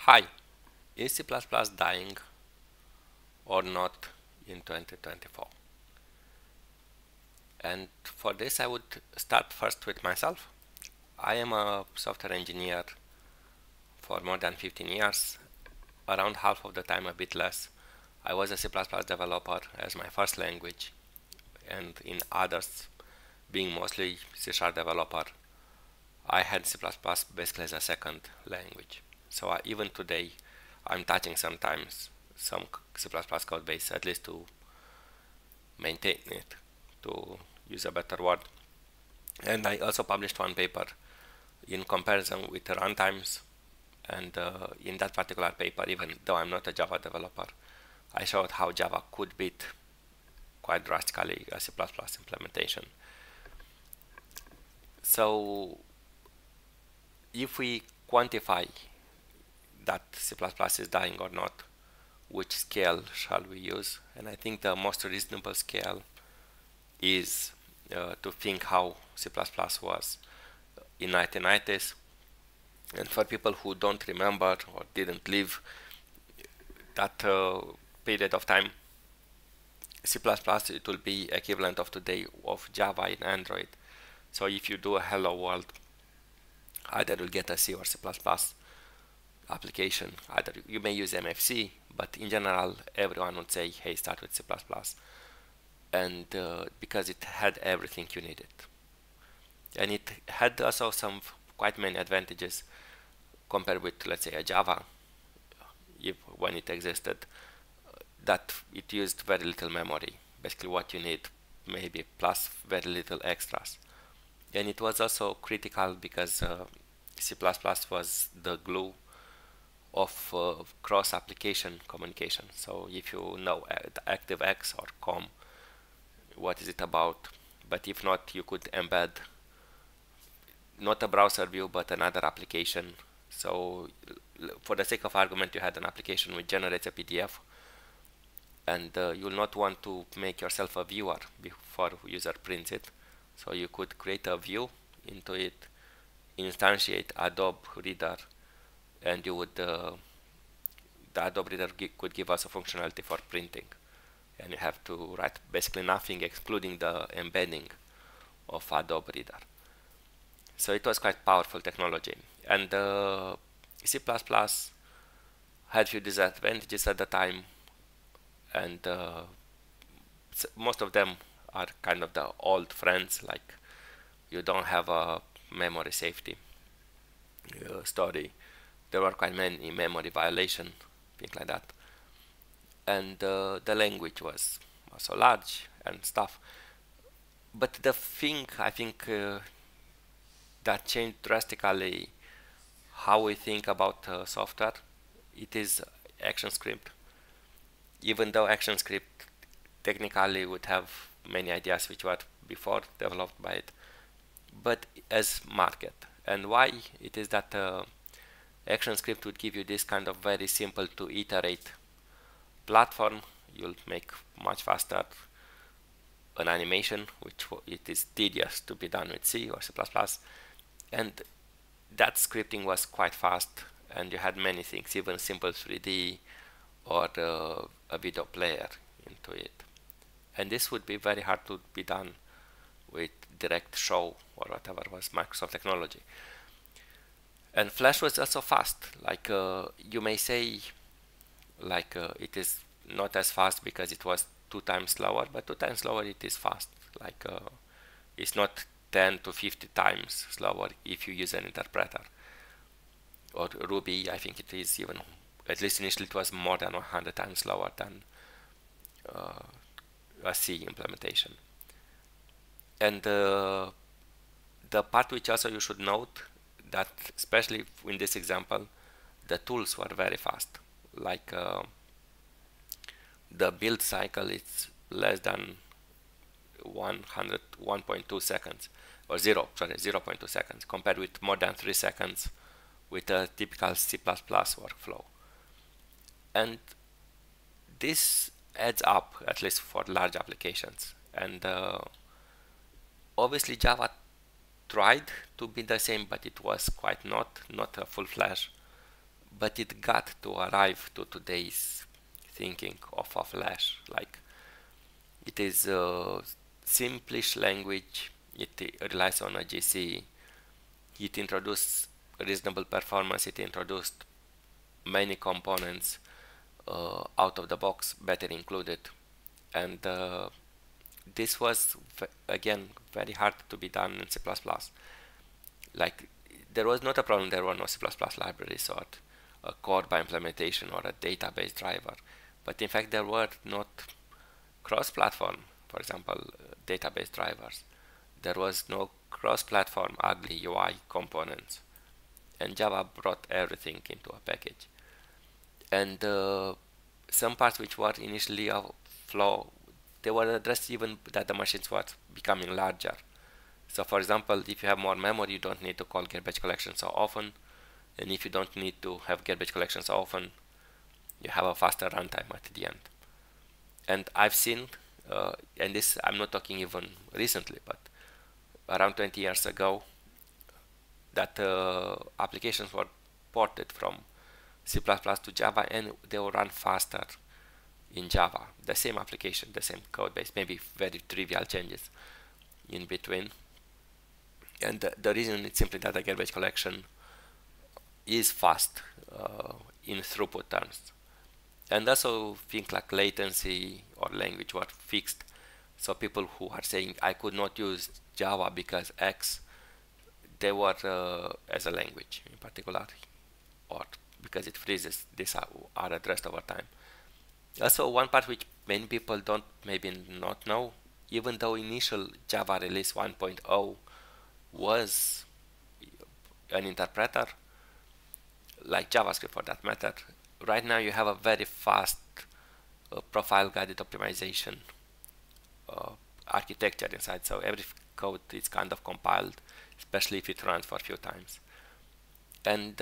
Hi, is C++ dying or not in 2024? And for this I would start first with myself. I am a software engineer for more than 15 years. Around half of the time, a bit less, I was a C++ developer as my first language, and in others, being mostly C# developer, I had C++ basically as a second language. So even today, I'm touching sometimes some C++ code base, at least to maintain it, to use a better word. And I also published one paper in comparison with the runtimes, and in that particular paper, even though I'm not a Java developer, I showed how Java could beat quite drastically a C++ implementation. So if we quantify that C++ is dying or not, which scale shall we use? And I think the most reasonable scale is to think how C++ was in 1990s. And for people who don't remember or didn't live that period of time, C++ it will be equivalent of today of Java in Android. So if you do a hello world, either you'll get a C or C++ application. Either you may use MFC, but in general, everyone would say, hey, start with C++. And because it had everything you needed. And it had also some quite many advantages compared with, let's say, a Java, when it existed, that it used very little memory. Basically what you need, maybe plus very little extras. And it was also critical because C++ was the glue of cross-application communication. So if you know ActiveX or COM, what is it about? But if not, you could embed not a browser view, but another application. So for the sake of argument, you had an application which generates a PDF, and you'll not want to make yourself a viewer before user prints it. So you could create a view into it, instantiate Adobe Reader, and you would the Adobe Reader could give us a functionality for printing, and you have to write basically nothing excluding the embedding of Adobe Reader. So it was quite powerful technology, and C++ had few disadvantages at the time, and most of them are kind of the old friends, like you don't have a memory safety story. There were quite many memory violation, things like that, and the language was also large and stuff. But the thing I think that changed drastically how we think about software, it is ActionScript. Even though ActionScript technically would have many ideas which were before developed by it, but as market. And why? It is that ActionScript would give you this kind of very simple to iterate platform. You'll make much faster an animation, which it is tedious to be done with C or C++, and that scripting was quite fast, and you had many things, even simple 3D or a video player into it. And this would be very hard to be done with Direct Show or whatever was Microsoft technology. And Flash was also fast. Like you may say, like it is not as fast because it was 2 times slower, but 2 times slower it is fast. Like it's not 10 to 50 times slower if you use an interpreter. Or Ruby, I think it is even, at least initially it was more than 100 times slower than a C implementation. And the part which also you should note that, especially in this example, the tools were very fast. Like the build cycle is less than 1.2 seconds, or 0.2 seconds, compared with more than 3 seconds with a typical C++ workflow. And this adds up, at least for large applications. And obviously Java tried to be the same, but it was quite not a full-fledged. but it got to arrive to today's thinking of a Flash. Like, it is a simplish language. It relies on a GC. It introduced reasonable performance. It introduced many components out of the box, better included, and this was again very hard to be done in C++. Like, there was not a problem. There were no C++ libraries or a core by implementation or a database driver, but in fact there were not cross-platform, for example, database drivers. There was no cross-platform ugly UI components, and Java brought everything into a package. And some parts which were initially a flaw, they were addressed even that the machines were becoming larger. So for example, if you have more memory, you don't need to call garbage collection so often, and if you don't need to have garbage collection so often, you have a faster runtime at the end. And I've seen, and this I'm not talking even recently, but around 20 years ago, that applications were ported from C++ to Java, and they will run faster in Java. The same application, the same code base, maybe very trivial changes in between. And the reason is simply that the garbage collection is fast in throughput terms. And also things like latency or language were fixed. So people who are saying I could not use Java because X, they were as a language in particular, or because it freezes, these are addressed over time. Also, one part which many people don't maybe not know, even though initial Java release 1.0 was an interpreter, like JavaScript for that matter, right now you have a very fast profile guided optimization architecture inside. So every code is kind of compiled, especially if it runs for a few times. And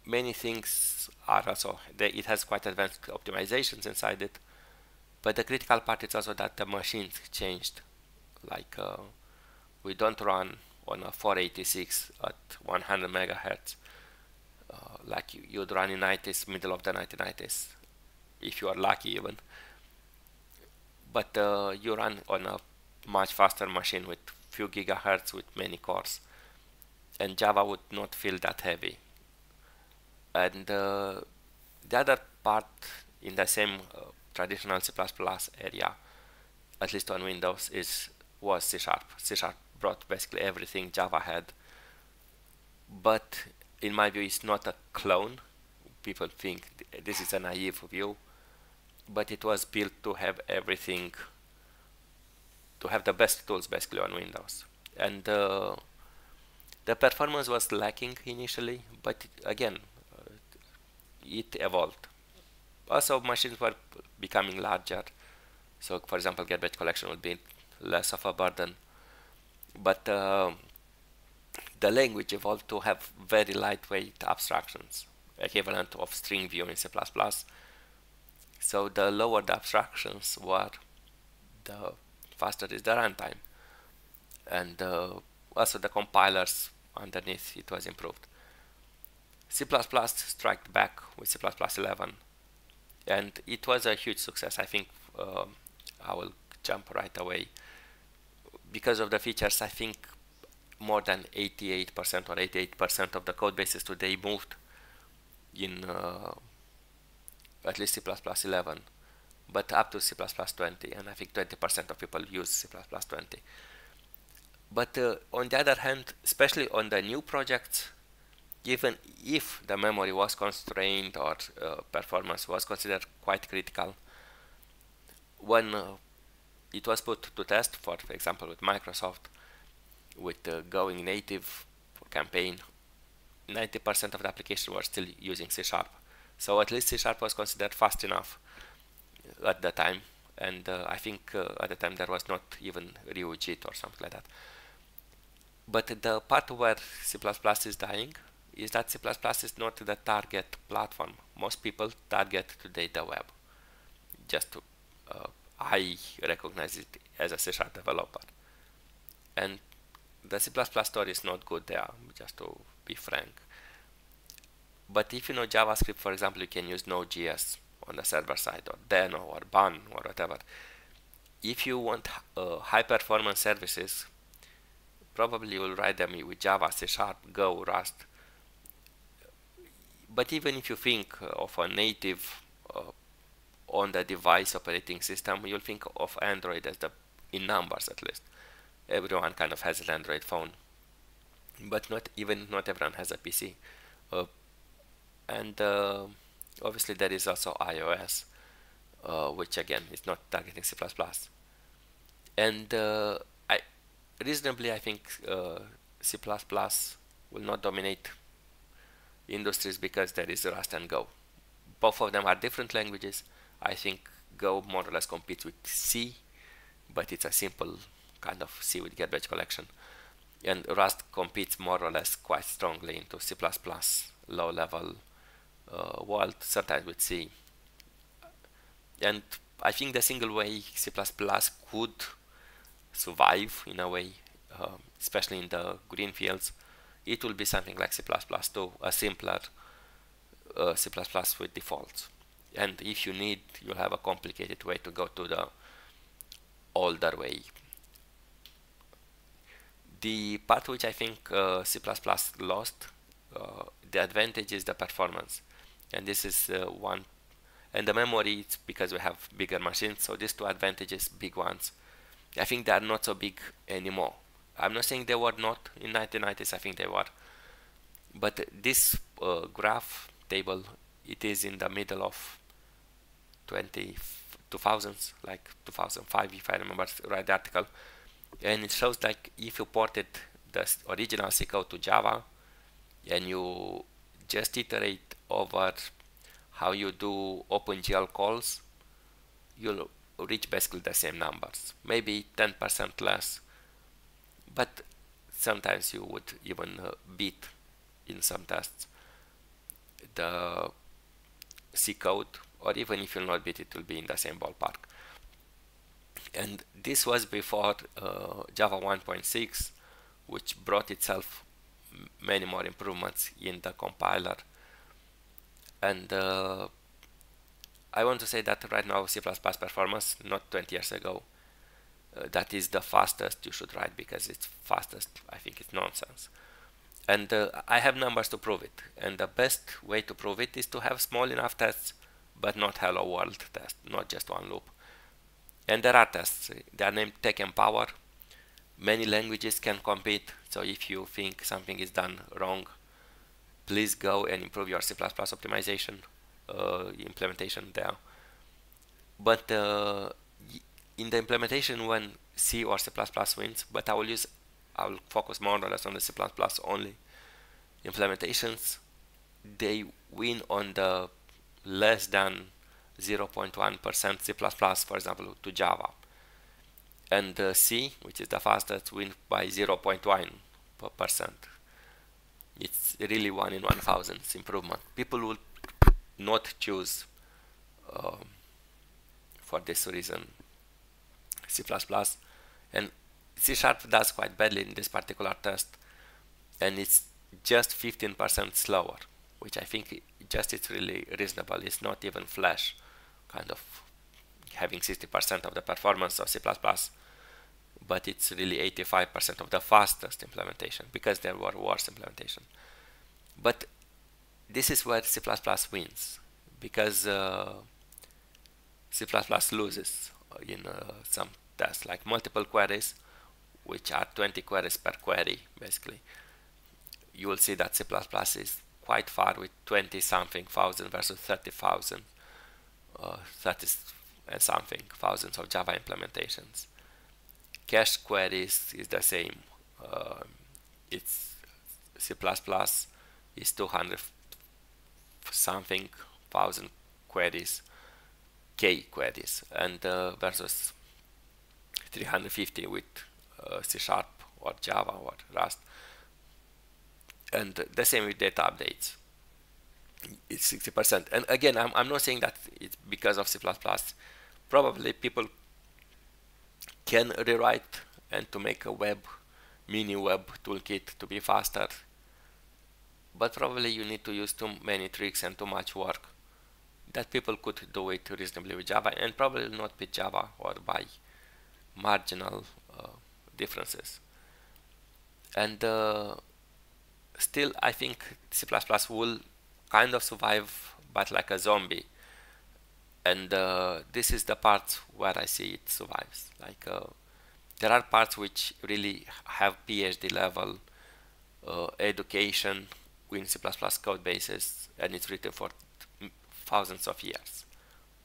many things are also, it has quite advanced optimizations inside it, but the critical part is also that the machines changed. Like we don't run on a 486 at 100 megahertz like you'd run in 90s, middle of the 1990s, if you are lucky even. But you run on a much faster machine with few gigahertz with many cores, and Java would not feel that heavy. And the other part in the same traditional C++ area, at least on Windows, was C#. C# brought basically everything Java had, but in my view it's not a clone. People think this is a naive view, but it was built to have everything, to have the best tools basically on Windows. And the performance was lacking initially, but again it evolved. Also machines were becoming larger, so for example garbage collection would be less of a burden, but the language evolved to have very lightweight abstractions, equivalent of string view in C++. So the lower the abstractions were, the faster is the runtime, and also the compilers underneath it was improved. C++ struck back with C++ 11, and it was a huge success. I think I will jump right away. Because of the features, I think more than 88% or 88% of the code bases today moved in at least C++ 11, but up to C++ 20, and I think 20% of people use C++ 20. But on the other hand, especially on the new projects, even if the memory was constrained or performance was considered quite critical, when it was put to test, for example with Microsoft, with going native for campaign, 90% of the application were still using C#. So at least C# was considered fast enough at the time, and I think at the time there was not even RiuJIT or something like that. But the part where C++ is dying is that C++ is not the target platform. Most people target today the web. Just to, I recognize it as a C# developer, and the C++ story is not good there, just to be frank. But if you know JavaScript, for example, you can use Node.js on the server side, or Deno, or Bun, or whatever. If you want high performance services, probably you will write them with Java, C#, Go, Rust. But even if you think of a native on the device operating system, you'll think of Android as in numbers at least. Everyone kind of has an Android phone, but not everyone has a PC. And obviously there is also iOS, which again is not targeting C++. And reasonably, I think C++ will not dominate industries because there is Rust and Go. Both of them are different languages. I think Go more or less competes with C, but it's a simple kind of C with garbage collection. And Rust competes more or less quite strongly into C++ low-level world, sometimes with C. And I think the single way C++ could survive in a way, especially in the green fields, it will be something like C++2, a simpler C++ with defaults. And if you need, you'll have a complicated way to go to the older way. The part which I think C++ lost, the advantage is the performance. And this is one. And the memory, it's because we have bigger machines, so these two advantages, big ones, I think they are not so big anymore. I'm not saying they were not in 1990s, I think they were. But this graph table, it is in the middle of 2000s, like 2005 if I remember right the article. And it shows like if you ported the original C code to Java and you just iterate over how you do OpenGL calls, you'll reach basically the same numbers, maybe 10% less, but sometimes you would even beat in some tests the C code, or even if you'll not beat it, will be in the same ballpark. And this was before Java 1.6, which brought itself many more improvements in the compiler. And I want to say that right now C++ performance, not 20 years ago, that is the fastest you should write, because it's fastest, I think it's nonsense. And I have numbers to prove it. And the best way to prove it is to have small enough tests, but not hello world tests, not just one loop. And there are tests, they are named Tech Empower. Many languages can compete, so if you think something is done wrong, please go and improve your C++ optimization implementation there. But in the implementation when C or C++ wins, but I will focus more or less on the C++ only implementations, they win on the less than 0.1% C++, for example, to Java. And C, which is the fastest, wins by 0.1%. It's really 1 in 1,000 improvement. People will not choose for this reason C++, and C# does quite badly in this particular test, and it's just 15% slower, which I think it's really reasonable. It's not even Flash kind of having 60% of the performance of C++, but it's really 85% of the fastest implementation, because there were worse implementation. But this is where C++ wins, because C++ loses in some tests, like multiple queries, which are 20 queries per query, basically. You will see that C++ is quite far with 20 something thousand versus 30,000, 30 and something thousands of Java implementations. Cache queries is the same. It's C++ is 200 something thousand queries, K queries, and versus 350 with C# or Java or Rust. And the same with data updates. It's 60%. And again, I'm not saying that it's because of C++. Probably people can rewrite and to make a mini web toolkit to be faster, but probably you need to use too many tricks and too much work that people could do it reasonably with Java, and probably not with Java or by marginal differences. And still, I think C++ will kind of survive, but like a zombie. And this is the part where I see it survives. Like there are parts which really have PhD level education in C++ code bases, and it's written for thousands of years.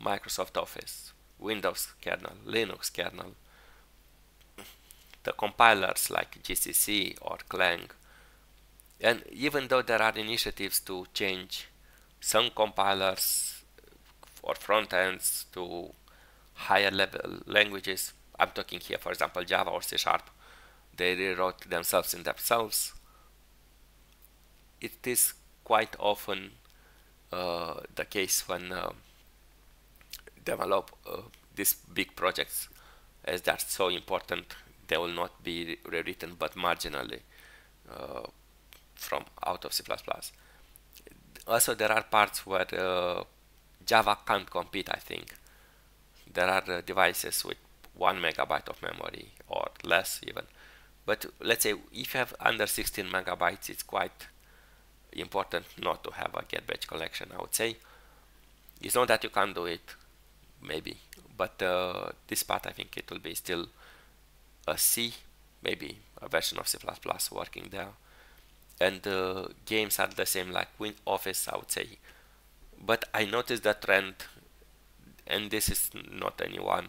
Microsoft Office, Windows kernel, Linux kernel, the compilers like GCC or Clang. And even though there are initiatives to change some compilers or front ends to higher level languages, I'm talking here for example Java or C Sharp, they rewrote themselves in themselves. It is quite often the case when develop these big projects, as they're so important, they will not be rewritten but marginally from out of C++. Also, there are parts where Java can't compete, I think. There are devices with 1 megabyte of memory or less even. But let's say if you have under 16 megabytes, it's quite important not to have a get batch collection, I would say. It's not that you can't do it, maybe, but this part I think it will be still a C, maybe a version of C++ working there. And games are the same like Office, I would say. But I noticed the trend, and this is not a new one,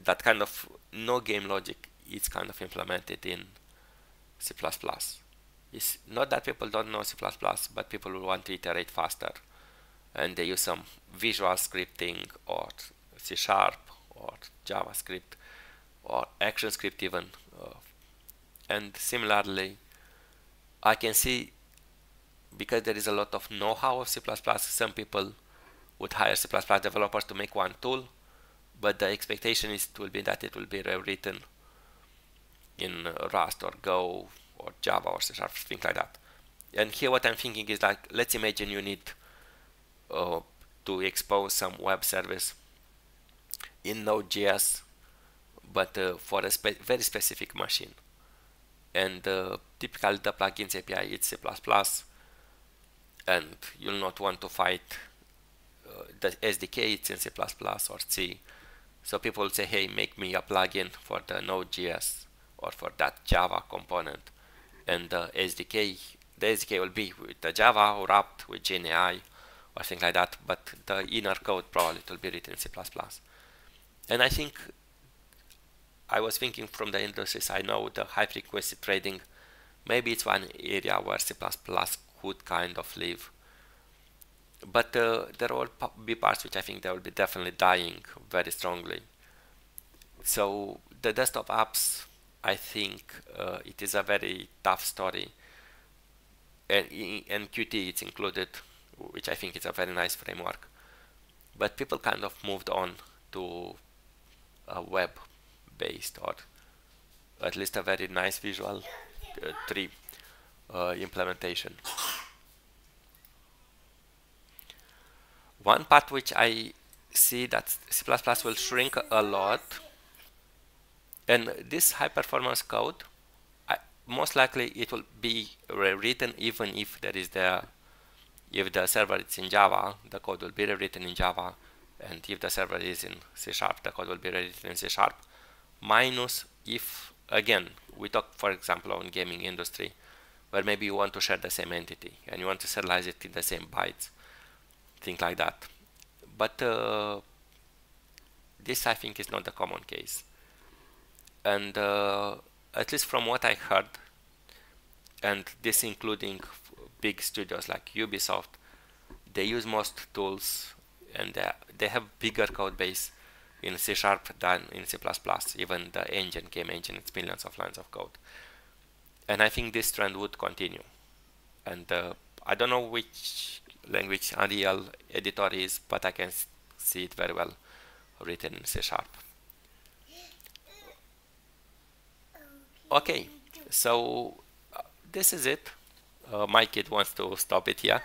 that kind of no game logic is kind of implemented in C++. It's not that people don't know C++, but people will want to iterate faster, and they use some visual scripting or C Sharp or JavaScript or ActionScript even. And similarly, I can see, because there is a lot of know-how of C++, some people would hire C++ developers to make one tool, but the expectation will be that it will be rewritten in Rust or Go or Java or C Sharp, things like that. And here what I'm thinking is like, let's imagine you need to expose some web service in Node.js, but for a very specific machine. And typically the plugins API is C++, and you'll not want to fight the SDK, it's in C++ or C. So people will say, hey, make me a plugin for the Node.js or for that Java component. And the SDK will be with the Java or wrapped with GenAI or things like that, but the inner code probably will be written in C++. And I think I was thinking from the industries I know, the high frequency trading, maybe it's one area where C++ could kind of live. But there will be parts which I think they will be definitely dying very strongly. So the desktop apps, I think it is a very tough story, and Qt it's included, which I think is a very nice framework. But people kind of moved on to a web-based, or at least a very nice visual tree implementation. One part which I see that C++ will shrink a lot, and this high performance code, most likely it will be rewritten even if if the server is in Java, the code will be rewritten in Java, and if the server is in C Sharp, the code will be rewritten in C Sharp, minus if, again, we talk for example on gaming industry, where maybe you want to share the same entity and you want to serialize it in the same bytes, things like that. But this I think is not the common case. And at least from what I heard, and this including big studios like Ubisoft, they use most tools, and they have bigger code base in C Sharp than in C++. Even the game engine, it's millions of lines of code. And I think this trend would continue. And I don't know which language Unreal editor is, but I can see it very well written in C Sharp. Okay, so this is it. My kid wants to stop it here.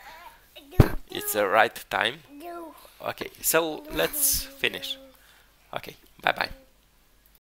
Do, It's the right time. do, Okay, so let's finish. Okay, bye bye.